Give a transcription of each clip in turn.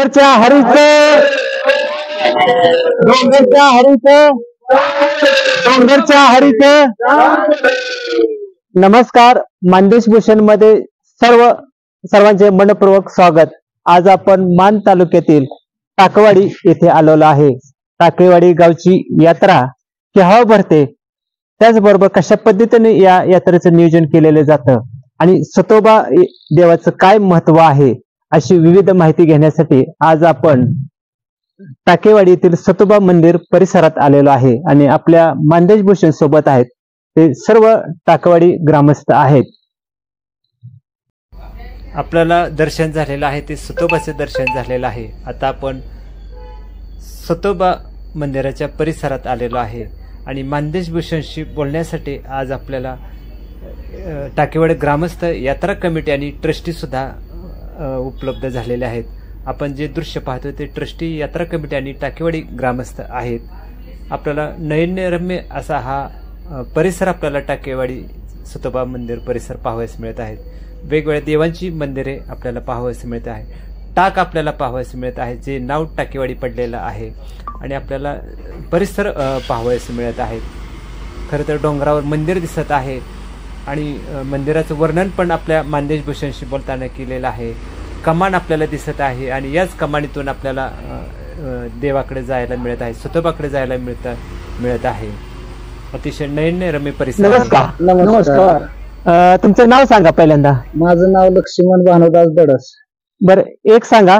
डोंगरच्या हरीचं डोंगरच्या हरीचं डोंगरच्या हरीचं नमस्कार. मानदेश भूषण मध्ये सर्वांचे मनपूर्वक स्वागत. आज आपण मान तालुक्यातील टाकवाडी येथे आलेलो आहे. टाकेवाडी गावची यात्रा केव्हा भरते, त्याचबरोबर कशा पद्धतीने या यात्रेचं नियोजन केलेलं जातं आणि सतोबा देवाचं काय महत्व आहे अशी विविध माहिती घेण्यासाठी आज आपण टाकेवाडी येथील सतोबा मंदिर परिसरात आलेलो आहे आणि आपल्या मानदेश भूषण सोबत आहेत. ते सर्व टाकेवाडी ग्रामस्थ आहेत. आपल्याला दर्शन झालेलं आहे ते सतोबाचे दर्शन झालेलं आहे. आता आपण सतोबा मंदिराच्या परिसरात आलेलो आहे आणि मानदेश भूषणशी बोलण्यासाठी आज आपल्याला टाकेवाडी ग्रामस्थ यात्रा कमिटी आणि ट्रस्टी सुद्धा उपलब्ध झालेले आहेत. आपण जे दृश्य पाहतो ते ट्रस्टी, यात्रा कमिटी आणि टाकेवाडी ग्रामस्थ आहेत. आपल्याला नयनरम्य असा हा परिसर आपल्याला टाकेवाडी सतोबा मंदिर परिसर पाहावयास मिळत आहेत. वेगवेगळ्या देवांची मंदिरे आपल्याला पाहावयास मिळत आहे. टाक आपल्याला पाहावयास मिळत आहे, जे नाव टाकेवाडी पडलेलं आहे आणि आपल्याला परिसर पाहावयास मिळत आहेत. खरं तर डोंगरावर मंदिर दिसत आहे आणि मंदिराचं वर्णन पण आपल्या मानदेश भूषणशी बोलताना केलेलं आहे. कमान आपल्याला दिसत आहे आणि याच कमानीतून आपल्याला देवाकडे जायला मिळत आहे, सतोबाकडे जायला मिळत आहे. अतिशय नयनरम्य परिसर. नमस्कार. तुमचं नाव सांगा पहिल्यांदा. माझं नाव लक्ष्मण भानुदास दडस. बरं, एक सांगा,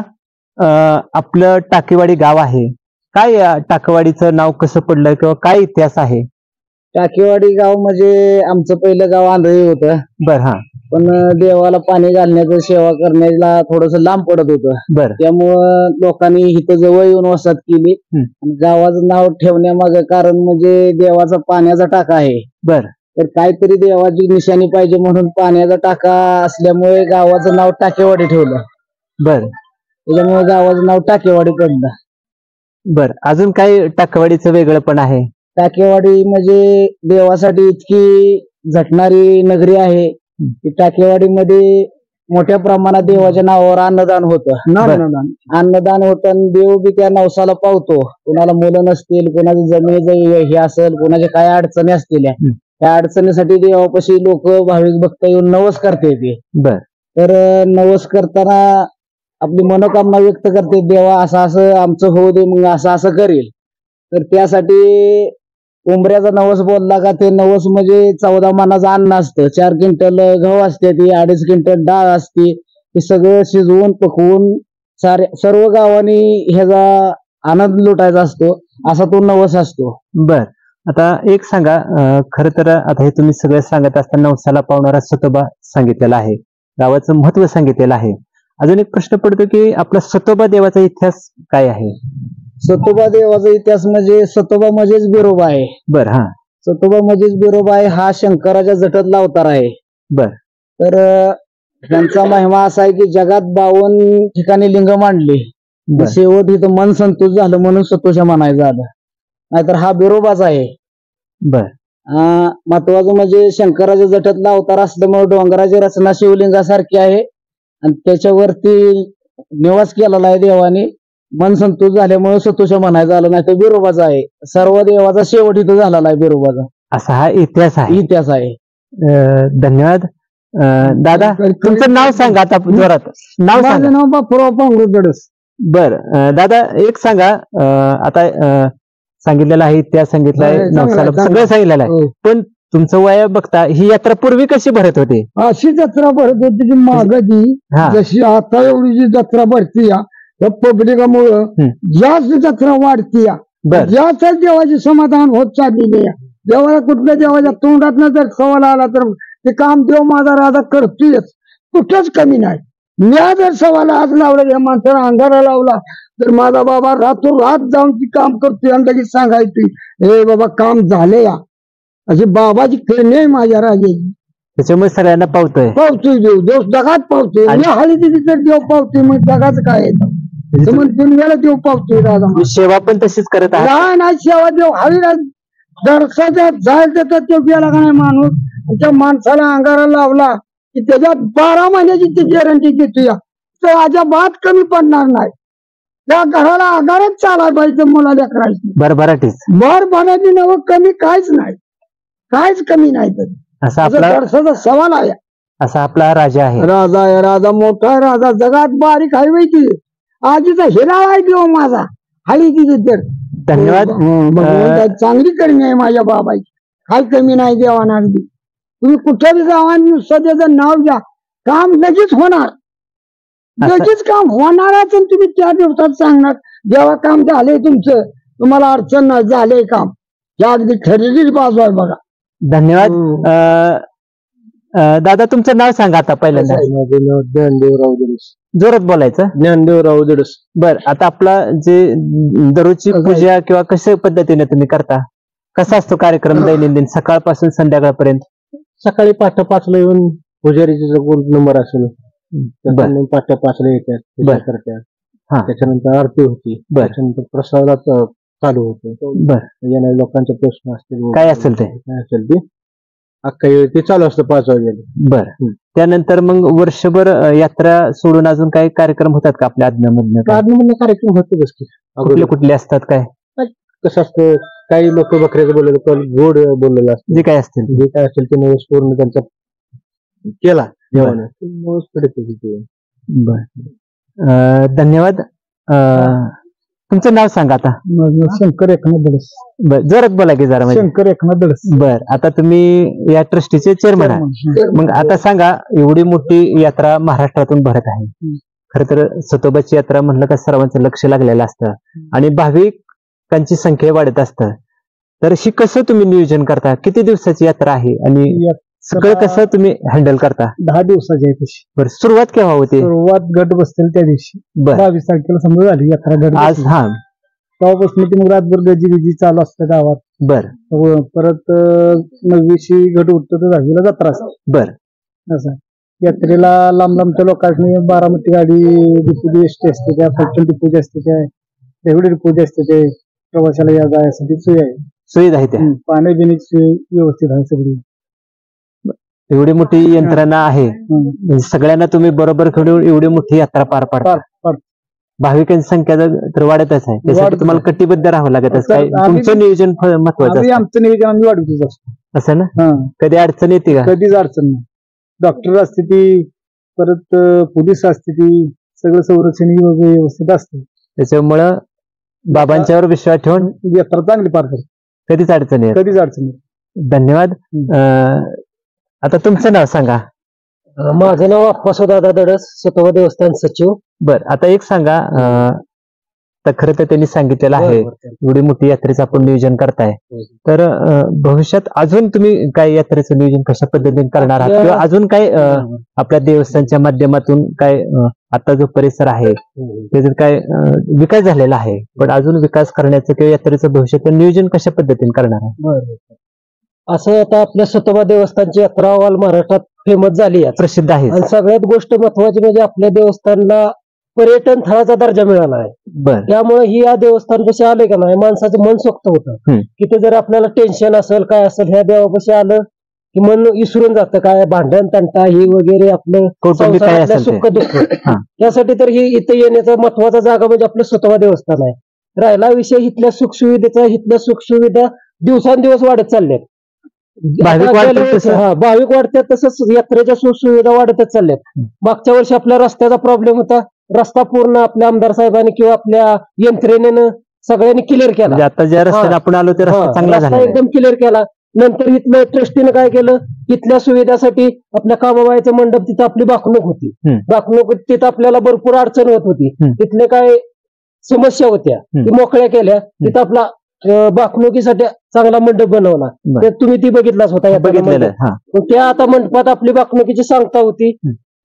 आपलं टाकेवाडी गाव आहे, काय टाकेवाडीचं नाव कसं पडलं किंवा काय इतिहास आहे? टाकेवाडी गाव म्हणजे आमचं पहिलं गाव आंधळी होतं. बर. हा. पण देवाला पाणी घालण्याचं, सेवा करण्याला थोडस लांब पडत होतं. बर. त्यामुळं लोकांनी इथं जवळ येऊन वसाहत केली. आणि गावाचं नाव ठेवण्यामागे कारण म्हणजे देवाचा पाण्याचा टाका आहे. बर. तर काहीतरी देवाची निशाणी पाहिजे म्हणून पाण्याचा टाका असल्यामुळे गावाचं नाव टाकेवाडी ठेवलं. बर. त्याच्यामुळे गावाचं नाव टाकेवाडी पडलं. बर. अजून काही टाकेवाडीचं वेगळं पण आहे? टाकेवाडी म्हणजे देवासाठी इतकी झटणारी नगरी आहे की टाकेवाडीमध्ये मोठ्या प्रमाणात देवाच्या नावावर अन्नदान होतं. अन्नदान होतं आणि देव बी त्या नवसाला पावतो. कोणाला मुलं नसतील, कोणाची जमिनीचं हे असेल, कोणाच्या काय अडचणी असतील, त्या अडचणीसाठी देवापाशी लोक भाविक भक्त येऊन नवस करते ते. बर. तर नवस करताना आपली मनोकामना व्यक्त करते, देवा असं असं आमचं होऊ दे, मग असं असं करेल. तर त्यासाठी उंबऱ्याचा नवस बोलला का ते नवस म्हणजे 14 मानाचं अन्न असतं. 4 क्विंटल गहू असते, ती 2.5 क्विंटल डाळ असते. ते सगळं शिजवून पकवून सर्व गावांनी ह्याचा आनंद लुटायचा असतो, असा तो नवस असतो. बर. आता एक सांगा, खर तर आता हे तुम्ही सगळं सांगत असताना नवसाला पावणारा सतोबा सांगितलेला आहे, गावाचं महत्व सांगितलेलं आहे. अजून एक प्रश्न पडतो की आपला सतोबा देवाचा इतिहास काय आहे? सतोबा देवाचा इतिहास म्हणजे सतोबा म्हणजेच बिरोबा आहे. बर. हा. सतोबा म्हणजेच बिरोबा आहे. हा शंकराच्या जटातला अवतार आहे. बर. तर त्यांचा महिमा असा आहे की जगात 52 ठिकाणी लिंग मांडली, शेवट इथं मन संतोष झालं म्हणून सतोष म्हणायचं झालं, नाहीतर हा बिरोबाच आहे. बर. महत्वाचं म्हणजे शंकराच्या जटातला अवतार असल्यामुळे डोंगराची रचना शिवलिंगासारखी आहे आणि त्याच्यावरती निवास केलेला आहे देवाने. मन संतोष झाल्यामुळे सतोष म्हणायचं आलं, नाही तर बिरोबाचा आहे. सर्व देवाचा शेवट इथं झालेला आहे बिरोबाचा. असा हा इतिहास आहे. धन्यवाद. दादा, तुमचं नाव सांगा आता जोरात. नाव सांगा. नाव बापूराव पांडुरंगडस. बर. दादा, एक सांगा, आता सांगितलेलं आहे, इतिहास सांगितला आहे, नवसाला सगळं सांगितलेलं आहे, पण तुमचं वय बघता ही यात्रा पूर्वी कशी भरत होती? अशी जत्रा भरत होती की मागाची, जशी आता एवढी जी जत्रा भरती या पब्लिकामुळं जास्त जत्रा वाढती या, जास्त देवाचे समाधान होत चाललेले या. देवाला कुठल्या देवाच्या तोंडात जर सवाल आला तर ते काम देव माझा राजा करतोयच, कुठंच कमी नाही. मी जर सवाला हात लावला, या माणसाला अंगारा लावला तर माझा बाबा रातोरात जाऊन ती काम करतोय आणि लगेच सांगायची, हे बाबा काम झाले या. अशी बाबाची खेळणी आहे माझ्या राजाची. त्याच्यामुळे सगळ्यांना पावतोय देव. देव जगात पावतोय. हळी दिली तर देव पावतोय, मग जगाच काय येतं दुनियाला देव पावतोय. राजा सेवा पण तशीच करत आहे. नाही सेवा देव हळी दर्शाच्या जायचं तर तो गेला का नाही माणूस, त्या माणसाला अंगारा लावला की त्याच्यात 12 महिन्याची ती गॅरंटी देतो या, तर अजिबात कमी पडणार नाही. त्या घराला आगारच चालाय पाहिजे मुला लेकरायची. भरभराटीच भरभराटी नव कमी काहीच नाही, काहीच कमी नाही. तरी असा आपला वर्षाचा सवाल आहे. असा आपला राजा आहे. राजा आहे, राजा मोठा आहे, राजा जगात बारीक आहे माहिती. आजीचा हिरा आहे देव माझा, हाली तिथे तर. धन्यवाद. भगवंता चांगली करणी आहे माझ्या बाबाची, काही कमी नाही देवाना. अगदी तुम्ही कुठेही जावा नुसतं त्याचं नाव घ्या, काम लगेच होणार, लगेच काम होणारच. तुम्ही त्या दिवसात सांगणार देवा काम झालंय तुमचं, तुम्हाला अडचण नाही, झालंय काम. या अगदी ठरलेली बाजू आहे बघा. धन्यवाद. दादा तुमचं नाव सांगा आता पहिल्यांदा. ज्ञानदेवराव दिडस. जोरात बोलायचं. ज्ञानदेवराव दिडस. बर, आता आपला जे दररोजची पूजा किंवा कशा पद्धतीने तुम्ही करता, कसा असतो कार्यक्रम दैनंदिन सकाळपासून संध्याकाळपर्यंत? सकाळी 5:05 येऊन पुजारीचा नंबर असेल, पहाटे 5 येतात, पूजा करतात. त्याच्यानंतर आरती होती, त्याच्यानंतर प्रसादात चालू होतं. येणाऱ्या लोकांचे प्रश्न असतील, काय असेल ते अख्खा ते चालू असतं 5 वाजेला. बर, त्यानंतर मग वर्षभर यात्रा सोडून अजून काही कार्यक्रम होतात का आपल्या आज्ञामधनं? कार्यक्रम होतोच की. कुठले कुठले असतात? काय कसं असतं, काही लोक बकऱ्याचं बोललेलं, गोड बोललेलं असतं, जे काय असतील जे काय असेल ते नवस पूर्ण त्यांचा केला देवाने. बर, धन्यवाद. तुमचं नाव सांगा आता. शंकर एकनाथ दडस. बर, जोरात बोला की जरा. शंकर एकनाथ दडस. बर, आता तुम्ही या ट्रस्टीचे चेअरमन आहे. मग आता सांगा, एवढी मोठी यात्रा महाराष्ट्रातून भरत आहे. खर तर सतोबाची यात्रा म्हणलं का सर्वांचं लक्ष लागलेलं असतं आणि भाविकांची संख्या वाढत असतं. तर ही कसं तुम्ही नियोजन करता? किती दिवसाची यात्रा आहे आणि सगळं कसं तुम्ही हँडल करता? 10 दिवसाची आहे तशी. बरं, सुरुवात केव्हा होते? सुरुवात गट बसतील त्या दिवशी. 22 तारखेला समजा झाली यात्रा गट आज. हा, तेव्हापासून ती मग रातभर गजी चालू असतं गावात. बर, परत 9वीशी गट उठतो तर 10वीला जत्रा असते. बर, असं यात्रेला लांब लांबच्या लोकांनी बारामती गाडी डिपो एसटी असते, त्या फलटण डिपोजी असते, त्या रेवडी डिपोजी असते, ते प्रवासाला या जायसाठी सोय आहे. सुविधा आहे त्या. पाणी बिण्याची सोय व्यवस्थित आहे सगळी. एवढी मोठी यंत्रणा आहे, सगळ्यांना तुम्ही बरोबर घेऊन एवढी मोठी यात्रा पार पाडता. भाविकांची संख्या तर वाढतच आहे, त्यासाठी तुम्हाला कटिबद्ध राहावं लागत असतं. तुमचं नियोजन महत्वाचं. आमचं नियोजन आम्ही वाढवतोच असतो. असं ना? कधी अडचण येते का? कधीच अडचण नाही. डॉक्टर असते ती, परत पोलीस असते ती, सगळं संरक्षण व्यवस्थित असतं. त्याच्यामुळं बाबांच्यावर विश्वास ठेवून यात्रा चांगली पार करतो. कधीच अडचण येत. कधीच अडचण नाही. धन्यवाद. आता तुमचं नाव सांगा. माझं नाव अप्पासोदादा दडस, सतोबा देवस्थान सचिव. बर, आता एक सांगा, तर खरं तर त्यांनी सांगितलेलं आहे एवढी मोठी यात्रेचं आपण नियोजन करताय, तर भविष्यात अजून तुम्ही काय यात्रेचं नियोजन कशा पद्धतीने करणार आहात किंवा अजून काय आपल्या देवस्थानच्या माध्यमातून काय आता जो परिसर आहे त्याच्यात काय विकास झालेला आहे, पण अजून विकास करण्याचं किंवा यात्रेचं भविष्यात नियोजन कशा पद्धतीने करणार आहे? असं आता आपल्या सतोबा देवस्थानची यात्रा ऑल महाराष्ट्रात फेमस झाली आहे, प्रसिद्ध आहे. आणि सगळ्यात गोष्ट महत्वाची म्हणजे आपल्या देवस्थानाला पर्यटन स्थळाचा दर्जा मिळाला आहे. बरं, त्यामुळे ही या देवस्थानपाशी आले का नाही माणसाचं मन सोक्त होतं. की जर आपल्याला टेन्शन असेल काय असेल, ह्या देवापाशी आलं की मन विसरून जातं, काय भांडण तंटा ही वगैरे आपलं सुख दुःख. त्यासाठी तर ही इथं येण्याचा महत्वाचा जागा म्हणजे आपलं सतोबा देवस्थान आहे. राहिला विषय इथल्या सुखसुविधेचा, इथल्या सुखसुविधा दिवसांदिवस वाढत चालल्यात. भाविक वाढतात, तसंच यात्रेच्या सुखसुविधा वाढतच चालल्यात. मागच्या वर्षी आपल्या रस्त्याचा प्रॉब्लेम होता, रस्ता पूर्ण आपल्या आमदार साहेबांनी किंवा आपल्या यंत्रणेनं सगळ्यांनी क्लिअर केला. आता ज्या रस्त्याने आपण आलो ते रस्ता चांगला झाला, एकदम क्लिअर केला. नंतर इथलं ट्रस्टीनं काय केलं, इथल्या सुविधासाठी आपल्या कामाबाईचं मंडप तिथं आपली बाकणूक होती. बाकणूक तिथं आपल्याला भरपूर अडचण होत होती, तिथले काय समस्या होत्या ती मोकळ्या केल्या. तिथं आपला बाकणुकीसाठी चांगला मंडप बनवला, ते तुम्ही ती बघितलाच होता. त्या आता मंडपात आपली बाकणुकीची सांगता होती,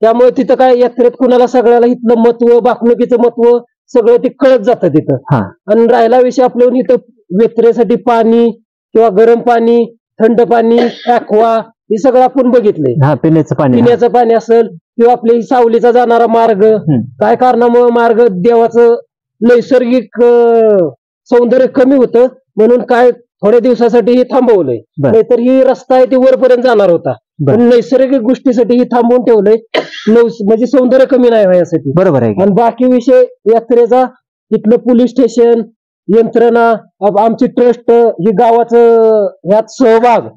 त्यामुळे तिथं काय यात्रेत कुणाला सगळ्याला इथलं महत्व, बाकणुकीचं महत्व सगळं ते कळत जातं तिथं. आणि राहिला विषय आपल्या इथं यात्रेसाठी पाणी किंवा गरम पाणी, थंड पाणी, ऍक्वा हे सगळं आपण बघितलंय. पिण्याचं पाणी असेल किंवा आपल्या सावलीचा जाणारा मार्ग, काय कारणामुळे मार्ग देवाचं नैसर्गिक सौंदर्य कमी होतं म्हणून काय थोड्या दिवसासाठी हे थांबवलंय. नाहीतर ही रस्ता आहे ती वरपर्यंत जाणार होता, पण नैसर्गिक गोष्टीसाठी ही थांबवून ठेवलंय, म्हणजे सौंदर्य कमी नाही व्हायसाठी. बरोबर आहे. आणि बाकी विषय यात्रेचा तिथलं पोलीस स्टेशन, यंत्रणा, आमची ट्रस्ट, ही गावाचं ह्यात सहभाग,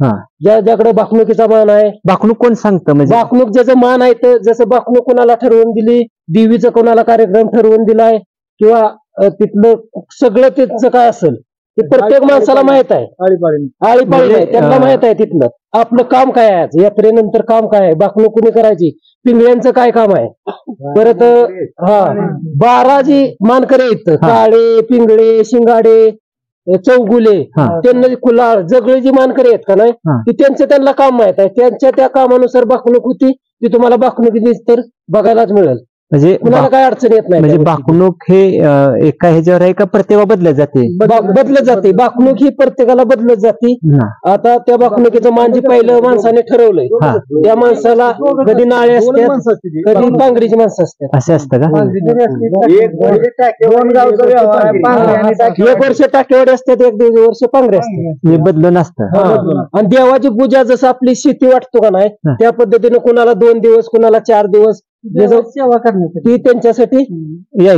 ज्याकडे भाकणुकीचा मान आहे. भाकणूक कोण सांगतं? म्हणजे भाकणूक ज्याचं मान आहे, तर जसं भाकणूक कोणाला ठरवून दिली, देवीचं कोणाला कार्यक्रम ठरवून दिलाय, किंवा तिथलं सगळं त्यांचं काय असेल ते प्रत्येक माणसाला माहित आहे. आळीपाळी नाही, त्यांना माहित आहे तिथलं आपलं काम काय आहे, आज यात्रेनंतर काम काय आहे, भाकणूक कुणी करायची, पिंगळ्यांचं काय काम आहे. परत 12 जी मानकरी आहेत, काळे, पिंगळे, शिंगाडे, चौगुले, त्यांना कुलाळ, जगळे जी मानकरी आहेत का नाही, ती त्यांना काम माहित आहे. त्यांच्या त्या कामानुसार भाकणूक होती, ती तुम्हाला भाकणुकी तर बघायलाच मिळेल. म्हणजे कुणाला काय अडचण येत नाही. म्हणजे भाकणूक हे एका ह्याच्यावर आहे का प्रत्येक बदलत जाते? बदलत जाते. भाकणूक ही प्रत्येकाला बदलत जाते. आता त्या भाकणुकीचं मान जे पहिलं माणसाने ठरवलंय, त्या माणसाला कधी नाळे असतात, कधी पांगरीची माणसं असतात. असे असतं का? 1 वर्ष टाकेवाडी असतात, 1-1.5 वर्ष पांगरे असतात. हे बदलून असतं. आणि देवाची पूजा जसं आपली शेती वाटतो का नाही, त्या पद्धतीने कुणाला 2 दिवस, कुणाला 4 दिवस सेवा करण्यासाठी, ती त्यांच्यासाठी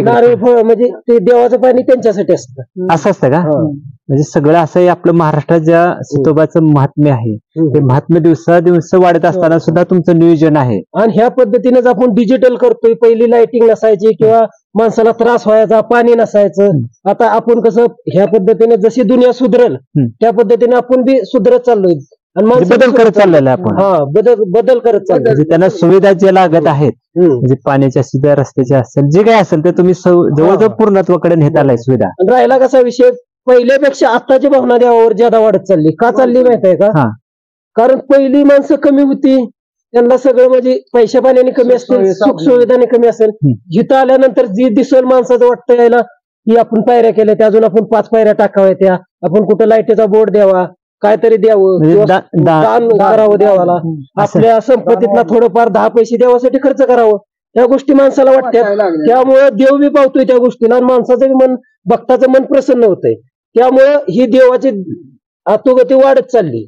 नारळ फळ, म्हणजे ते देवाचं पाणी त्यांच्यासाठी असतं. असं असतं का? म्हणजे सगळं असं आपलं महाराष्ट्रात ज्या सतोबाचं महात्म्य आहे, ते महात्म्य दिवसादिवस वाढत असताना सुद्धा तुमचं नियोजन आहे. आणि ह्या पद्धतीनेच आपण डिजिटल करतोय. पहिली लाइटिंग नसायची, किंवा माणसाला त्रास व्हायचा, पाणी नसायचं. आता आपण कसं ह्या पद्धतीने जशी दुनिया सुधरल त्या पद्धतीने आपण बी सुधरत चाललोय. बदल करत चाललेला आहे आपण. बदल करत चाललो. म्हणजे त्यांना सुविधा ज्या लागत आहेत, म्हणजे पाण्याच्या सुविधा, रस्त्याच्या असेल, जे काही असेल ते तुम्ही जवळजवळ पूर्णत्वाकडे नेत आलाय सुविधा. राहिला कसा विषय, पहिल्यापेक्षा आताची भावना देवावर ज्यादा वाढत चालली. का चालली माहित आहे का? कारण पहिली माणसं कमी होती, त्यांना सगळं म्हणजे पैशा पाण्याने कमी असतील, सुख सुविधाने कमी असेल. जिथं आल्यानंतर जी दिसेल माणसाचं वाटतं यायला की आपण पायऱ्या केल्या, त्या अजून आपण 5 पायऱ्या टाकाव्या, त्या आपण कुठं लाईटीचा बोर्ड द्यावा, काहीतरी द्यावं, दान करावं देवाला, आपल्या संपत्तीतला थोडंफार 10 पैसे देवासाठी खर्च करावं, त्या गोष्टी माणसाला वाटतात. त्यामुळे देव बी पावतोय त्या गोष्टीला, आणि माणसाचं मन, भक्ताचं मन प्रसन्न होतंय. त्यामुळं ही देवाची अतोगती वाढत चालली.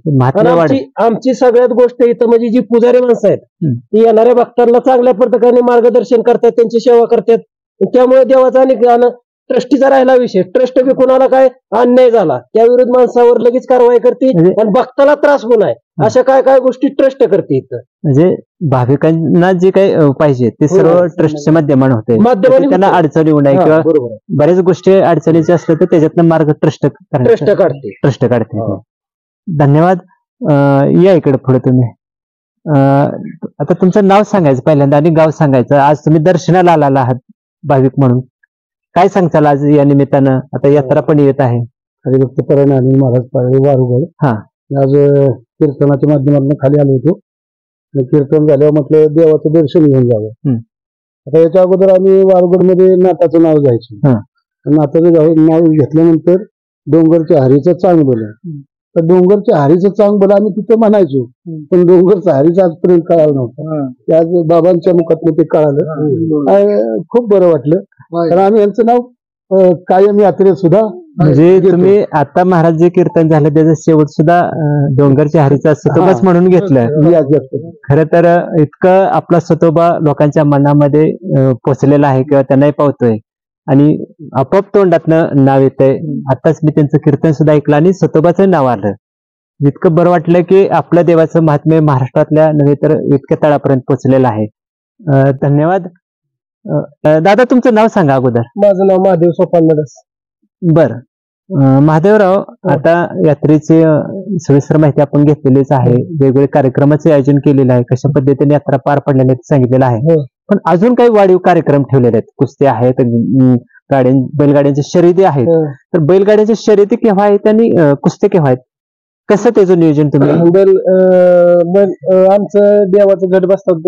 आमची सगळ्यात गोष्ट इथं म्हणजे जी पुजारी माणसं आहेत, ती येणाऱ्या भक्तांना चांगल्या प्रकारे मार्गदर्शन करतात, त्यांची सेवा करतात. त्यामुळे देवाचा आणि ट्रस्टीचा राहिला विषय, ट्रस्ट बी कोणाला काय अन्याय झाला त्याविरुद्ध माणसावर लगेच कारवाई करते, आणि भक्ताला त्रास होऊ नये अशा काय काय गोष्टी ट्रस्ट करते इथं. म्हणजे भाविकांना जे काही पाहिजे ते सर्व ट्रस्टच्या माध्यमाने होते. त्यांना अडचणी होऊ नये, किंवा बऱ्याच गोष्टी अडचणीच्या असल्या तर त्याच्यातनं मार्ग ट्रस्ट काढते. धन्यवाद. या इकडे पुढे तुम्ही. आता तुमचं नाव सांगायचं पहिल्यांदा आणि गाव सांगायचं. आज तुम्ही दर्शनाला आलेला आहात भाविक म्हणून, काय सांगताल आज या निमित्तानं? आता यात्रा पण येत आहे. हरिभक्त परायण महाराज पाळले वारुगड. आज कीर्तनाच्या माध्यमातून खाली आलो होतो. कीर्तन झाल्यावर म्हटलं देवाचं दर्शन घेऊन जावं. आता याच्या अगोदर आम्ही वारुगडमध्ये नाटाचं नाव घ्यायचो. नाटाचं नाव घेतल्यानंतर डोंगरच्या हरीचं चांग बोला, तर डोंगरच्या हरीचं चांग बोला आम्ही तिथं म्हणायचो, पण डोंगरचा हरीचं आजपर्यंत कळालं नव्हतं. ते आज बाबांच्या मुखातून ते कळालं. खूप बरं वाटलं, कारण आम्ही यांचं नाव कायम यात्रेत सुद्धा. म्हणजे तुम्ही आता महाराज जे कीर्तन झालं त्याचं शेवट सुद्धा डोंगरच्या हरीचा सतोबाच म्हणून घेतलं. खरं तर इतकं आपला सतोबा लोकांच्या मनामध्ये पोचलेला आहे, किंवा त्यांनाही पावतोय, आणि आपोआप तोंडातनं नाव येतंय. आताच मी त्यांचं कीर्तन सुद्धा ऐकलं आणि सतोबाचं नाव आलं. इतकं बरं वाटलं की आपल्या देवाचं महात्म्य महाराष्ट्रातल्या नव्हे तर इतक्या तळापर्यंत पोचलेलं आहे. धन्यवाद. दादा तुमचं नाव सांगा अगोदर. माझं नाव महादेव सोपान नडस. बर महादेवराव, आता यात्रेची सविस्तर माहिती आपण घेतलेलीच आहे, वेगवेगळे कार्यक्रमाचे आयोजन केलेलं आहे, कशा पद्धतीने यात्रा पार पडलेल्या सांगितलेलं आहे. पण अजून काही वाढीव कार्यक्रम ठेवलेले आहेत, कुस्त्या आहेत, बैलगाड्यांच्या शर्यती आहेत. तर बैलगाड्यांच्या शर्यती केव्हा आहेत आणि कुस्त्या केव्हा आहेत, कसं त्याचं नियोजन तुम्ही? आमचं देवाचं गट बसतात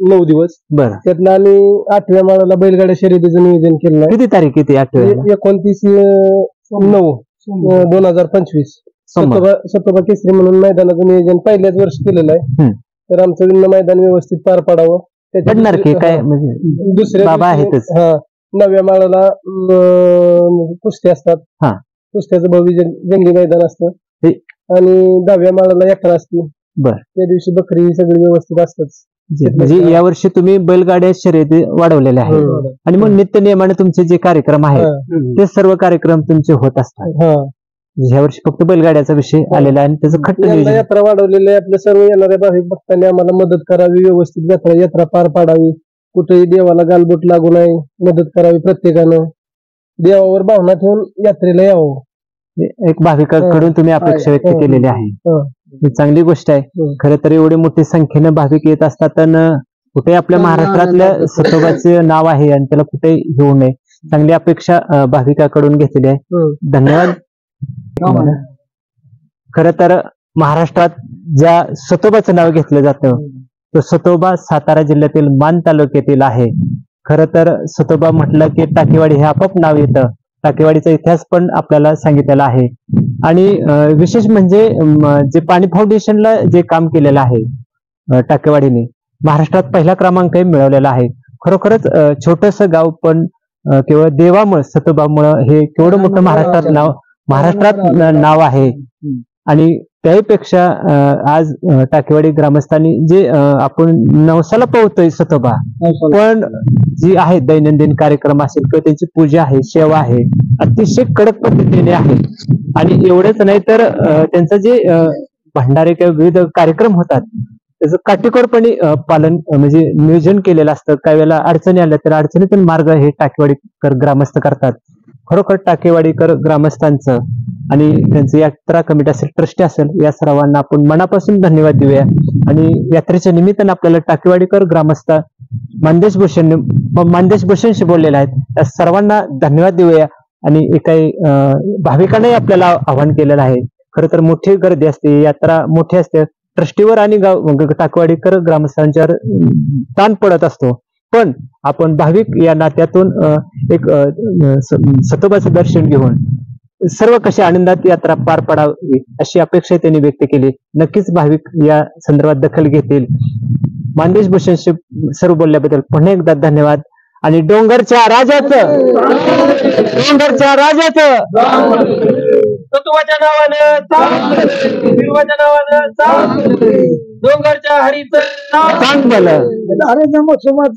9 दिवस. बरं. त्यातलं आम्ही 8व्या माळाला बैलगाड्या शर्यतीचं नियोजन केलं. किती तारीख किती? 29/9/2025 सतोबा केसरी म्हणून मैदानाचं नियोजन पहिल्याच वर्षी केलेलं आहे. तर आमचं विन्न मैदान व्यवस्थित पार पडावं पडणार की काय, म्हणजे दुसऱ्या बाबा आहेतच. 9व्या माळाला कुस्त्या असतात. कुस्त्याचं भव्य जंगी मैदान असतं, आणि 10व्या माळाला यात्रा असते. बर. त्या दिवशी बकरी सगळी व्यवस्थित असतात. म्हणजे यावर्षी तुम्ही बैलगाड्या शर्यती वाढवलेल्या आहेत आणि मग नित्य नियमाने तुमचे जे कार्यक्रम आहेत ते सर्व कार्यक्रम तुमचे होत असतात. ह्या वर्षी फक्त बैलगाड्याचा विषय आलेला आहे आणि त्याचं खट्ट नियोजन. यात्रा वाढवलेली आहे. आपल्या सर्व येणाऱ्या भाविक भक्तांनी आम्हाला मदत करावी, व्यवस्थित यात्रा पार पाडावी, कुठेही देवाला गालबोट लागू नये, मदत करावी. प्रत्येकानं देवावर भावना ठेवून यात्रेला यावं, एक भाविकाकडून तुम्ही अपेक्षा व्यक्त केलेली आहे. ही चांगली गोष्ट आहे. खरं तर एवढी मोठी संख्येनं भाविक येत असतात आणि कुठे आपल्या महाराष्ट्रातल्या सतोबाचे नाव आहे आणि त्याला कुठे घेऊ नये, चांगली अपेक्षा भाविकाकडून घेतलेली आहे. धन्यवाद. खरं तर महाराष्ट्रात ज्या सतोबाचं नाव घेतलं जातं तो सतोबा सातारा जिल्ह्यातील मान तालुक्यातील आहे. खरं तर सतोबा म्हटलं की टाकेवाडी हे आपोआप नाव येतं. टाकेवाडीचा इतिहास पण आपल्याला सांगितलेला आहे. आणि विशेष म्हणजे जे पाणी फाउंडेशनला जे काम केलेलं आहे टाकेवाडीने, महाराष्ट्रात पहिला क्रमांकही मिळवलेला आहे. खरोखरच छोटस गाव पण केवळ देवामुळे, सतोबामुळं हे केवढं मोठं महाराष्ट्रात नाव आहे. आणि त्याहीपेक्षा आज टाकेवाडी ग्रामस्थांनी जे आपण नवसाला पावतोय सतोबा, पण जी आहे दैनंदिन कार्यक्रम असेल किंवा त्यांची पूजा आहे, सेवा आहे, अतिशय कडक पद्धतीने आहे. आणि एवढंच नाही तर त्यांचं जे भंडारे किंवा विविध कार्यक्रम होतात त्याचं काटेकोरपणे पालन म्हणजे नियोजन केलेलं असतं. काही वेळेला अडचणी आल्या तर अडचणीतून मार्ग हे टाकेवाडीकर ग्रामस्थ करतात. खरोखर टाकेवाडीकर ग्रामस्थांचं आणि त्यांचं यात्रा कमिटी असेल, ट्रस्टी असेल, या सर्वांना आपण मनापासून धन्यवाद देऊया. आणि यात्रेच्या निमित्तानं आपल्याला टाकेवाडीकर ग्रामस्थ मानदेश भूषणशी बोललेले आहेत, त्या सर्वांना धन्यवाद देऊया. आणि एकाही भाविकांनाही आपल्याला आवाहन केलेलं आहे. खरं तर मोठी गर्दी असते, यात्रा मोठी असते, ट्रस्टीवर आणि टाकेवाडीकर ग्रामस्थांच्यावर ताण पडत असतो. पण आपण भाविक या नात्यातून एक सतोबाचं दर्शन घेऊन सर्व कशा आनंदात यात्रा पार पडावी अशी अपेक्षा त्यांनी व्यक्त केली. नक्कीच भाविक या संदर्भात दखल घेतील. मानदेश भूषणशी सर्व बोलल्याबद्दल पुन्हा एकदा धन्यवाद. आणि डोंगरच्या राजाचं सतोबाच्या नावानं, बिरबाच्या नावानं, डोंगरच्या हरीचं अरे नमस्कार.